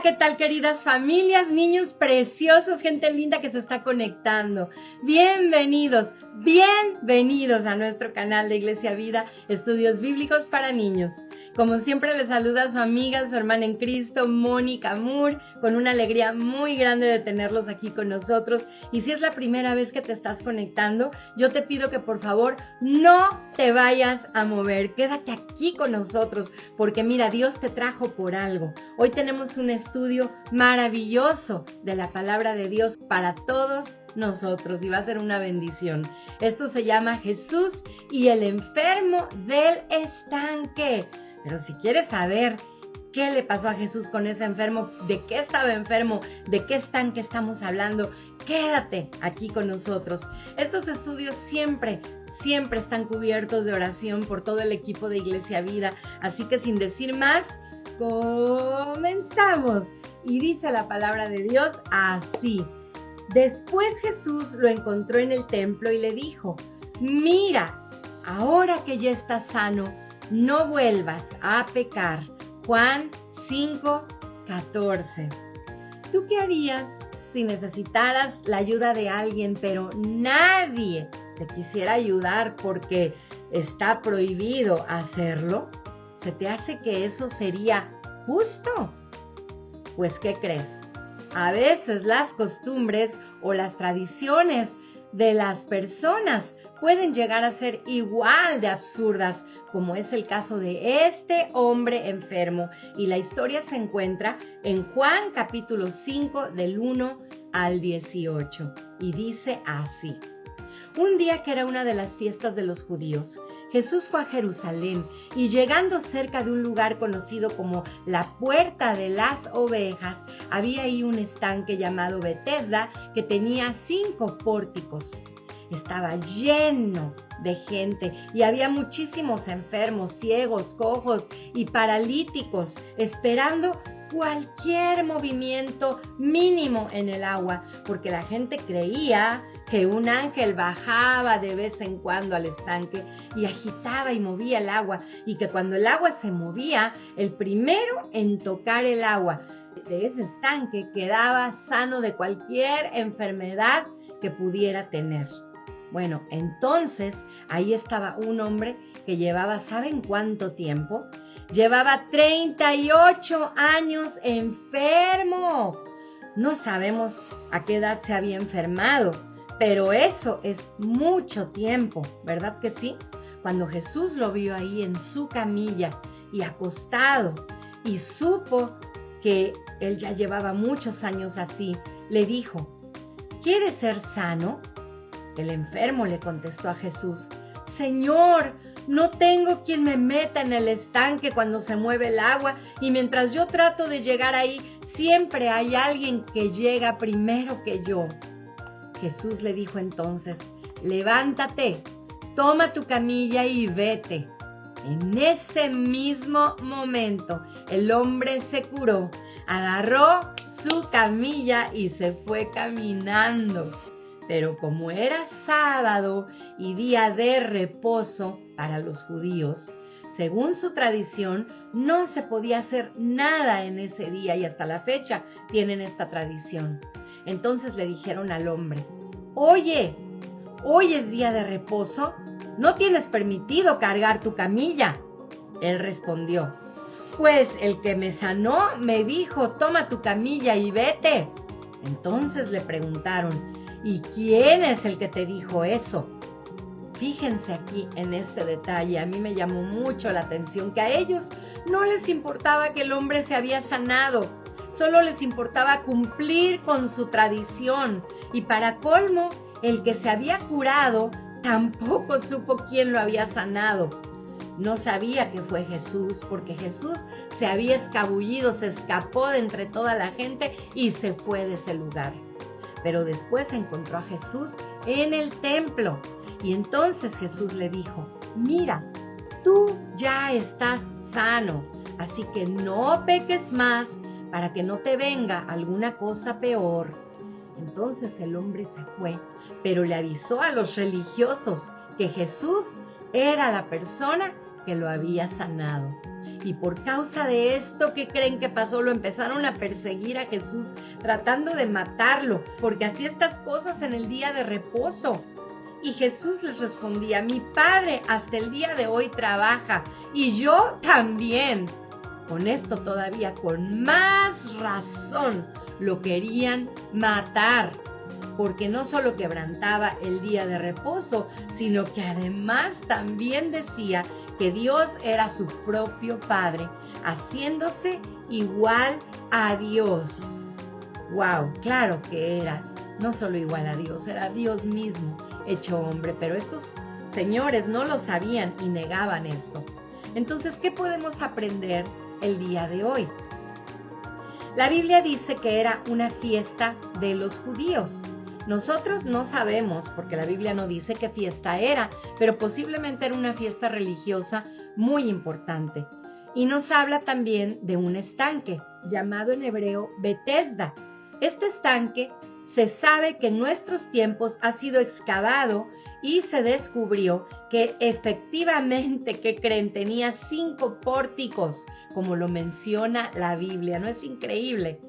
¿qué tal, queridas familias, niños preciosos, gente linda que se está conectando? Bienvenidos a nuestro canal de Iglesia Vida, Estudios Bíblicos para Niños. Como siempre les saluda su amiga, su hermana en Cristo, Mónica Moore, con una alegría muy grande de tenerlos aquí con nosotros. Y si es la primera vez que te estás conectando, yo te pido que por favor no te vayas a mover, quédate aquí con nosotros, porque mira, Dios te trajo por algo. Hoy tenemos un estudio maravilloso de la palabra de Dios para todos nosotros y va a ser una bendición. Esto se llama Jesús y el enfermo del estanque. Pero si quieres saber qué le pasó a Jesús con ese enfermo, de qué estaba enfermo, de qué estanque estamos hablando, quédate aquí con nosotros. Estos estudios siempre están cubiertos de oración por todo el equipo de Iglesia Vida. Así que sin decir más, comenzamos. Y dice la palabra de Dios así. Después Jesús lo encontró en el templo y le dijo: mira, ahora que ya estás sano, no vuelvas a pecar. Juan 5:14. ¿Tú qué harías si necesitaras la ayuda de alguien, pero nadie te quisiera ayudar porque está prohibido hacerlo? ¿Se te hace que eso sería justo? Pues, ¿qué crees? A veces las costumbres o las tradiciones de las personas pueden llegar a ser igual de absurdas, como es el caso de este hombre enfermo. Y la historia se encuentra en Juan capítulo 5 del 1 al 18. Y dice así. Un día que era una de las fiestas de los judíos, Jesús fue a Jerusalén y llegando cerca de un lugar conocido como la Puerta de las Ovejas, había ahí un estanque llamado Betesda que tenía 5 pórticos. Estaba lleno de gente y había muchísimos enfermos, ciegos, cojos y paralíticos esperando cualquier movimiento mínimo en el agua, porque la gente creía que un ángel bajaba de vez en cuando al estanque y agitaba y movía el agua, y que cuando el agua se movía, el primero en tocar el agua de ese estanque quedaba sano de cualquier enfermedad que pudiera tener. Bueno, entonces ahí estaba un hombre que llevaba, ¿saben cuánto tiempo? Llevaba 38 años enfermo. No sabemos a qué edad se había enfermado, pero eso es mucho tiempo, ¿verdad que sí? Cuando Jesús lo vio ahí en su camilla y acostado y supo que él ya llevaba muchos años así, le dijo: ¿quieres ser sano? El enfermo le contestó a Jesús: Señor, no tengo quien me meta en el estanque cuando se mueve el agua, y mientras yo trato de llegar ahí, siempre hay alguien que llega primero que yo. Jesús le dijo entonces: levántate, toma tu camilla y vete. En ese mismo momento, el hombre se curó, agarró su camilla y se fue caminando. Pero como era sábado y día de reposo para los judíos, según su tradición, no se podía hacer nada en ese día y hasta la fecha tienen esta tradición. Entonces le dijeron al hombre: oye, ¿hoy es día de reposo? ¿No tienes permitido cargar tu camilla? Él respondió: pues el que me sanó me dijo: toma tu camilla y vete. Entonces le preguntaron: ¿y quién es el que te dijo eso? Fíjense aquí en este detalle, a mí me llamó mucho la atención que a ellos no les importaba que el hombre se había sanado, solo les importaba cumplir con su tradición. Y para colmo, el que se había curado tampoco supo quién lo había sanado. No sabía que fue Jesús, porque Jesús se había escabullido, se escapó de entre toda la gente y se fue de ese lugar. Pero después encontró a Jesús en el templo. Y entonces Jesús le dijo: mira, tú ya estás sano, así que no peques más para que no te venga alguna cosa peor. Entonces el hombre se fue, pero le avisó a los religiosos que Jesús era la persona que lo había sanado. Y por causa de esto, ¿qué creen que pasó? Lo empezaron a perseguir a Jesús, tratando de matarlo, porque hacía estas cosas en el día de reposo. Y Jesús les respondía: mi Padre hasta el día de hoy trabaja, y yo también. Con esto todavía con más razón lo querían matar, porque no solo quebrantaba el día de reposo, sino que además también decía que Dios era su propio Padre, haciéndose igual a Dios. ¡Wow! Claro que era no solo igual a Dios, era Dios mismo hecho hombre, pero estos señores no lo sabían y negaban esto. Entonces, ¿qué podemos aprender el día de hoy? La Biblia dice que era una fiesta de los judíos. Nosotros no sabemos, porque la Biblia no dice qué fiesta era, pero posiblemente era una fiesta religiosa muy importante. Y nos habla también de un estanque, llamado en hebreo Betesda. Este estanque se sabe que en nuestros tiempos ha sido excavado y se descubrió que efectivamente, ¿qué creen? Tenía 5 pórticos, como lo menciona la Biblia. ¿No es increíble?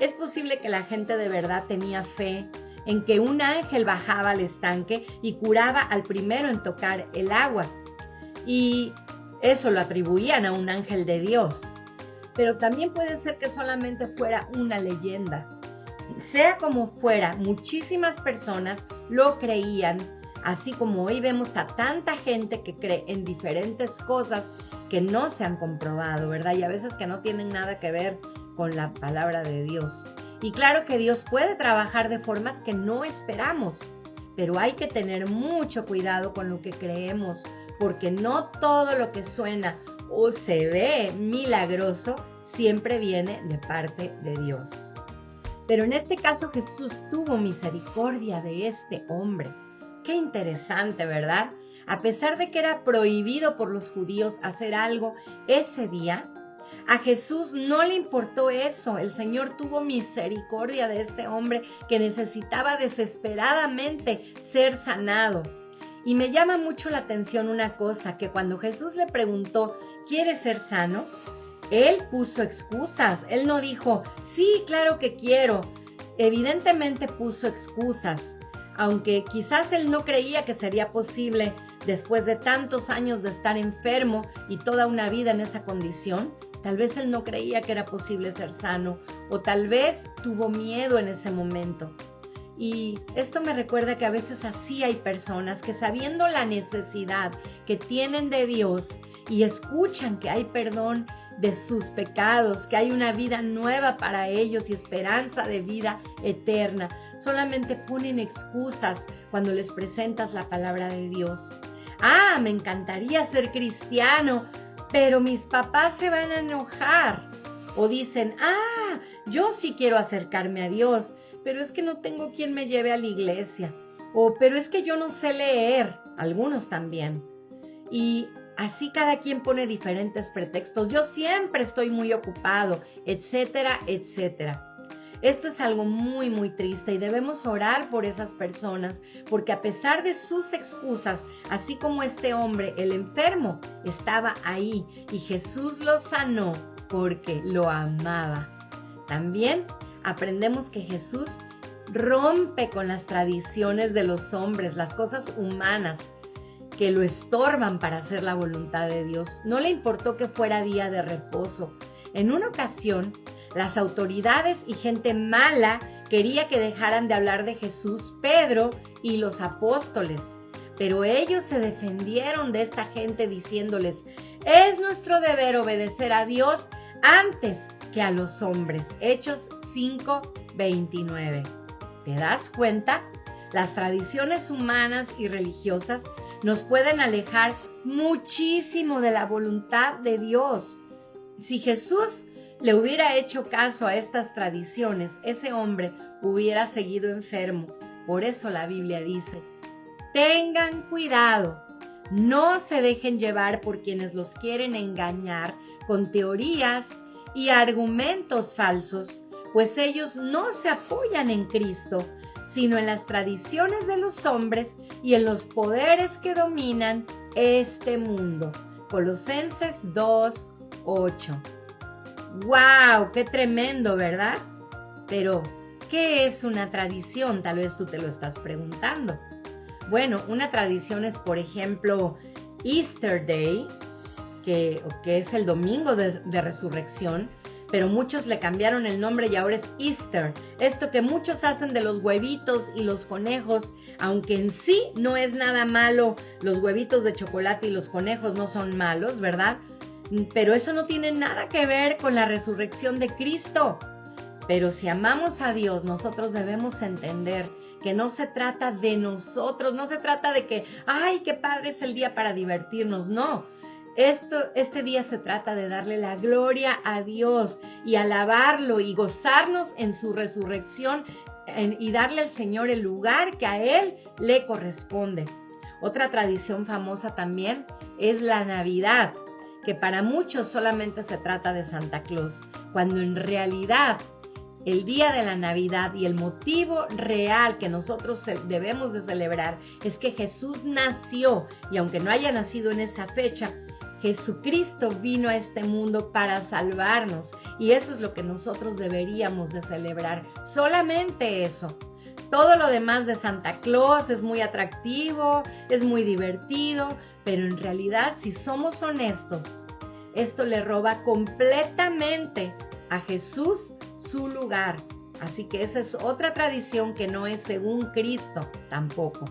Es posible que la gente de verdad tenía fe en que un ángel bajaba al estanque y curaba al primero en tocar el agua. Y eso lo atribuían a un ángel de Dios. Pero también puede ser que solamente fuera una leyenda. Sea como fuera, muchísimas personas lo creían, así como hoy vemos a tanta gente que cree en diferentes cosas que no se han comprobado, ¿verdad? Y a veces que no tienen nada que ver con la palabra de Dios. Y claro que Dios puede trabajar de formas que no esperamos, pero hay que tener mucho cuidado con lo que creemos, porque no todo lo que suena o se ve milagroso siempre viene de parte de Dios. Pero en este caso Jesús tuvo misericordia de este hombre. Qué interesante, ¿verdad? A pesar de que era prohibido por los judíos hacer algo ese día, a Jesús no le importó eso. El Señor tuvo misericordia de este hombre que necesitaba desesperadamente ser sanado. Y me llama mucho la atención una cosa, que cuando Jesús le preguntó, ¿quieres ser sano? Él puso excusas. Él no dijo, sí, claro que quiero. Evidentemente puso excusas, aunque quizás él no creía que sería posible después de tantos años de estar enfermo y toda una vida en esa condición. Tal vez él no creía que era posible ser sano, o tal vez tuvo miedo en ese momento. Y esto me recuerda que a veces así hay personas que, sabiendo la necesidad que tienen de Dios y escuchan que hay perdón de sus pecados, que hay una vida nueva para ellos y esperanza de vida eterna, solamente ponen excusas cuando les presentas la palabra de Dios. Ah, me encantaría ser cristiano, pero mis papás se van a enojar. O dicen, yo sí quiero acercarme a Dios, pero es que no tengo quien me lleve a la iglesia. O, pero es que yo no sé leer. Algunos también. Y así cada quien pone diferentes pretextos. Yo siempre estoy muy ocupado, etcétera, etcétera. Esto es algo muy, muy triste y debemos orar por esas personas, porque a pesar de sus excusas, así como este hombre, el enfermo, estaba ahí y Jesús lo sanó porque lo amaba. También aprendemos que Jesús rompe con las tradiciones de los hombres, las cosas humanas que lo estorban para hacer la voluntad de Dios. No le importó que fuera día de reposo. En una ocasión, las autoridades y gente mala quería que dejaran de hablar de Jesús, Pedro y los apóstoles. Pero ellos se defendieron de esta gente diciéndoles, es nuestro deber obedecer a Dios antes que a los hombres. Hechos 5:29. ¿Te das cuenta? Las tradiciones humanas y religiosas nos pueden alejar muchísimo de la voluntad de Dios. Si Jesús le hubiera hecho caso a estas tradiciones, ese hombre hubiera seguido enfermo. Por eso la Biblia dice, tengan cuidado, no se dejen llevar por quienes los quieren engañar con teorías y argumentos falsos, pues ellos no se apoyan en Cristo, sino en las tradiciones de los hombres y en los poderes que dominan este mundo. Colosenses 2, 8. ¡Wow! ¡Qué tremendo!, ¿verdad? Pero, ¿qué es una tradición? Tal vez tú te lo estás preguntando. Bueno, una tradición es, por ejemplo, Easter Day, que es el domingo de resurrección, pero muchos le cambiaron el nombre y ahora es Easter. Esto que muchos hacen de los huevitos y los conejos, aunque en sí no es nada malo, los huevitos de chocolate y los conejos no son malos, ¿verdad? Pero eso no tiene nada que ver con la resurrección de Cristo. Pero si amamos a Dios, nosotros debemos entender que no se trata de nosotros, no se trata de que, ¡ay, qué padre es el día para divertirnos! No. Este día se trata de darle la gloria a Dios y alabarlo y gozarnos en su resurrección y darle al Señor el lugar que a Él le corresponde. Otra tradición famosa también es la Navidad, que para muchos solamente se trata de Santa Claus, cuando en realidad el día de la Navidad y el motivo real que nosotros debemos de celebrar es que Jesús nació, y aunque no haya nacido en esa fecha, Jesucristo vino a este mundo para salvarnos, y eso es lo que nosotros deberíamos de celebrar, solamente eso. Todo lo demás de Santa Claus es muy atractivo, es muy divertido, pero en realidad, si somos honestos, esto le roba completamente a Jesús su lugar. Así que esa es otra tradición que no es según Cristo tampoco.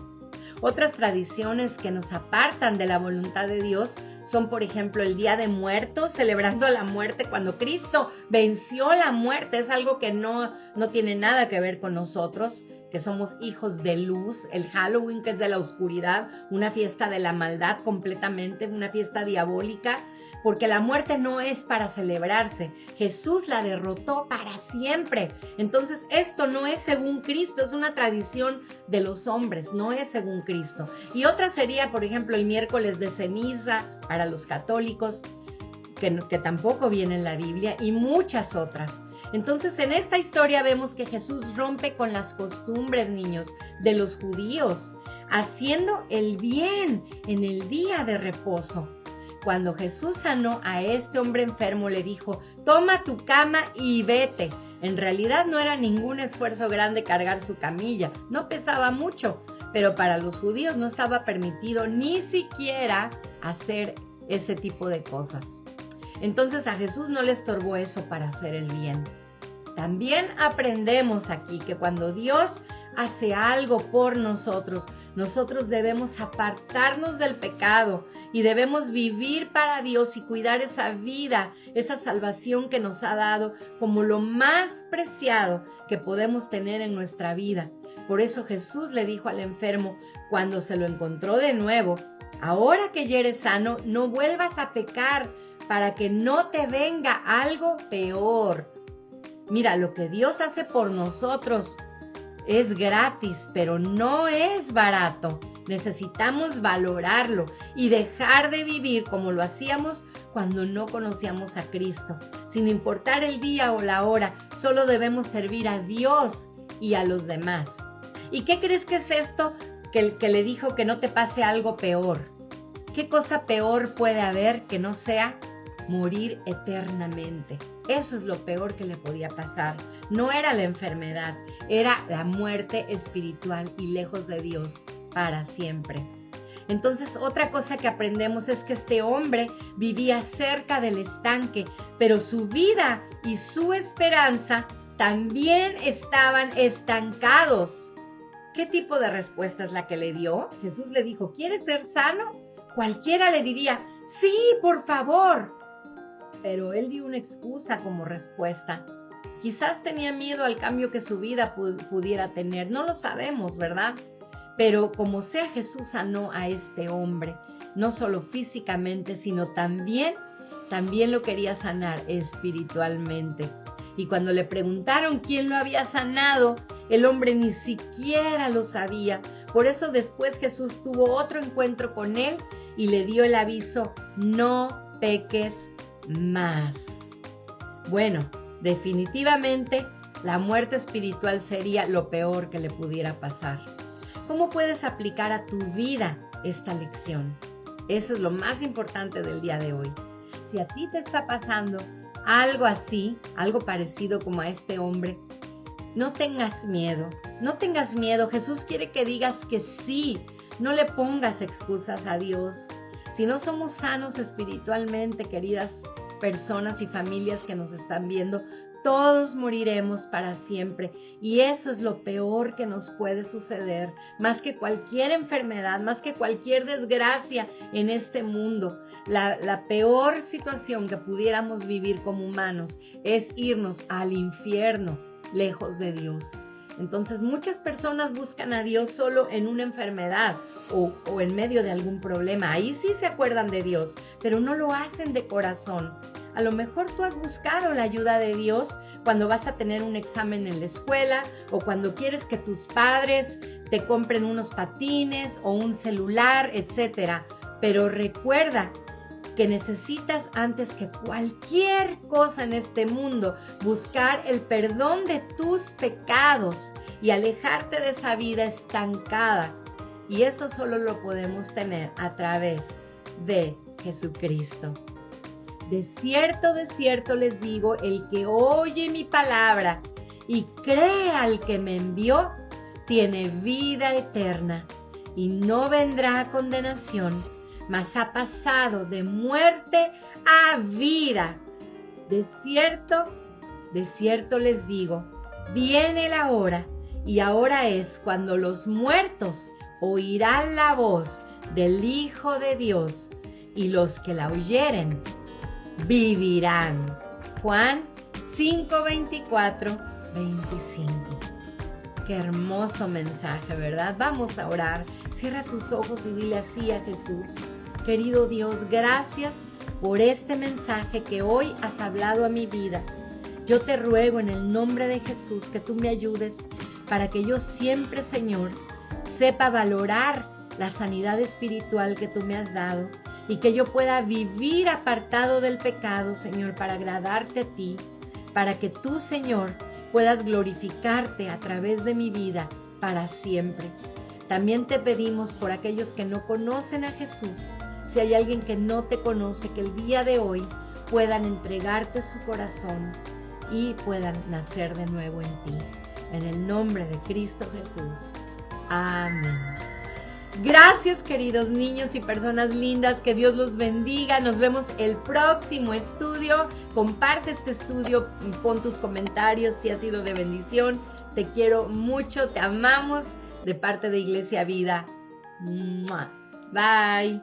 Otras tradiciones que nos apartan de la voluntad de Dios son, por ejemplo, el Día de Muertos, celebrando la muerte cuando Cristo venció la muerte. Es algo que no tiene nada que ver con nosotros, que somos hijos de luz. El Halloween, que es de la oscuridad, una fiesta de la maldad completamente, una fiesta diabólica, porque la muerte no es para celebrarse. Jesús la derrotó para siempre. Entonces, esto no es según Cristo, es una tradición de los hombres, no es según Cristo. Y otra sería, por ejemplo, el miércoles de ceniza para los católicos, que tampoco viene en la Biblia, y muchas otras. Entonces, en esta historia vemos que Jesús rompe con las costumbres, niños, de los judíos, haciendo el bien en el día de reposo. Cuando Jesús sanó a este hombre enfermo, le dijo, toma tu cama y vete. En realidad no era ningún esfuerzo grande cargar su camilla, no pesaba mucho, pero para los judíos no estaba permitido ni siquiera hacer ese tipo de cosas. Entonces a Jesús no le estorbó eso para hacer el bien. También aprendemos aquí que cuando Dios hace algo por nosotros, nosotros debemos apartarnos del pecado y debemos vivir para Dios y cuidar esa vida, esa salvación que nos ha dado como lo más preciado que podemos tener en nuestra vida. Por eso Jesús le dijo al enfermo cuando se lo encontró de nuevo, ahora que ya eres sano, no vuelvas a pecar para que no te venga algo peor. Mira, lo que Dios hace por nosotros es gratis, pero no es barato. Necesitamos valorarlo y dejar de vivir como lo hacíamos cuando no conocíamos a Cristo. Sin importar el día o la hora, solo debemos servir a Dios y a los demás. ¿Y qué crees que es esto que le dijo que no te pase algo peor? ¿Qué cosa peor puede haber que no sea morir eternamente? Eso es lo peor que le podía pasar. No era la enfermedad, era la muerte espiritual y lejos de Dios para siempre. Entonces, otra cosa que aprendemos es que este hombre vivía cerca del estanque, pero su vida y su esperanza también estaban estancados. ¿Qué tipo de respuesta es la que le dio? Jesús le dijo, ¿quieres ser sano? Cualquiera le diría, sí, por favor. Pero él dio una excusa como respuesta. Quizás tenía miedo al cambio que su vida pudiera tener, no lo sabemos, ¿verdad? Pero como sea, Jesús sanó a este hombre, no solo físicamente, sino también lo quería sanar espiritualmente. Y cuando le preguntaron quién lo había sanado, el hombre ni siquiera lo sabía. Por eso después Jesús tuvo otro encuentro con él y le dio el aviso, no peques más. Bueno, definitivamente la muerte espiritual sería lo peor que le pudiera pasar. ¿Cómo puedes aplicar a tu vida esta lección? Eso es lo más importante del día de hoy. si a ti te está pasando algo así, algo parecido como a este hombre, no tengas miedo, no tengas miedo. Jesús quiere que digas que sí, no le pongas excusas a Dios. Si no somos sanos espiritualmente, queridas personas y familias que nos están viendo, todos moriremos para siempre, y eso es lo peor que nos puede suceder, más que cualquier enfermedad, más que cualquier desgracia en este mundo. La peor situación que pudiéramos vivir como humanos es irnos al infierno lejos de Dios. Entonces muchas personas buscan a Dios solo en una enfermedad o en medio de algún problema. Ahí sí se acuerdan de Dios, pero no lo hacen de corazón. A lo mejor tú has buscado la ayuda de Dios cuando vas a tener un examen en la escuela o cuando quieres que tus padres te compren unos patines o un celular, etc. Pero recuerda que necesitas antes que cualquier cosa en este mundo buscar el perdón de tus pecados y alejarte de esa vida estancada. Y eso solo lo podemos tener a través de Jesucristo. De cierto les digo, el que oye mi palabra y cree al que me envió, tiene vida eterna y no vendrá a condenación, mas ha pasado de muerte a vida. De cierto les digo, viene la hora, y ahora es cuando los muertos oirán la voz del Hijo de Dios, y los que la oyeren vivirán. Juan 5:24-25. Qué hermoso mensaje, ¿verdad? Vamos a orar. Cierra tus ojos y dile así a Jesús: querido Dios, gracias por este mensaje que hoy has hablado a mi vida. Yo te ruego en el nombre de Jesús que tú me ayudes para que yo siempre, Señor, sepa valorar la sanidad espiritual que tú me has dado y que yo pueda vivir apartado del pecado, Señor, para agradarte a ti, para que tú, Señor, puedas glorificarte a través de mi vida para siempre. También te pedimos por aquellos que no conocen a Jesús. Si hay alguien que no te conoce, que el día de hoy puedan entregarte su corazón y puedan nacer de nuevo en ti. En el nombre de Cristo Jesús. Amén. Gracias, queridos niños y personas lindas, que Dios los bendiga. Nos vemos el próximo estudio. Comparte este estudio, pon tus comentarios si ha sido de bendición. Te quiero mucho, te amamos de parte de Iglesia Vida. ¡Mua! Bye.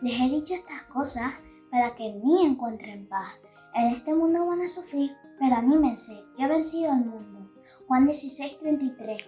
Les he dicho estas cosas para que en mí encuentren paz. En este mundo van a sufrir, pero anímense, yo he vencido al mundo. Juan 16:33.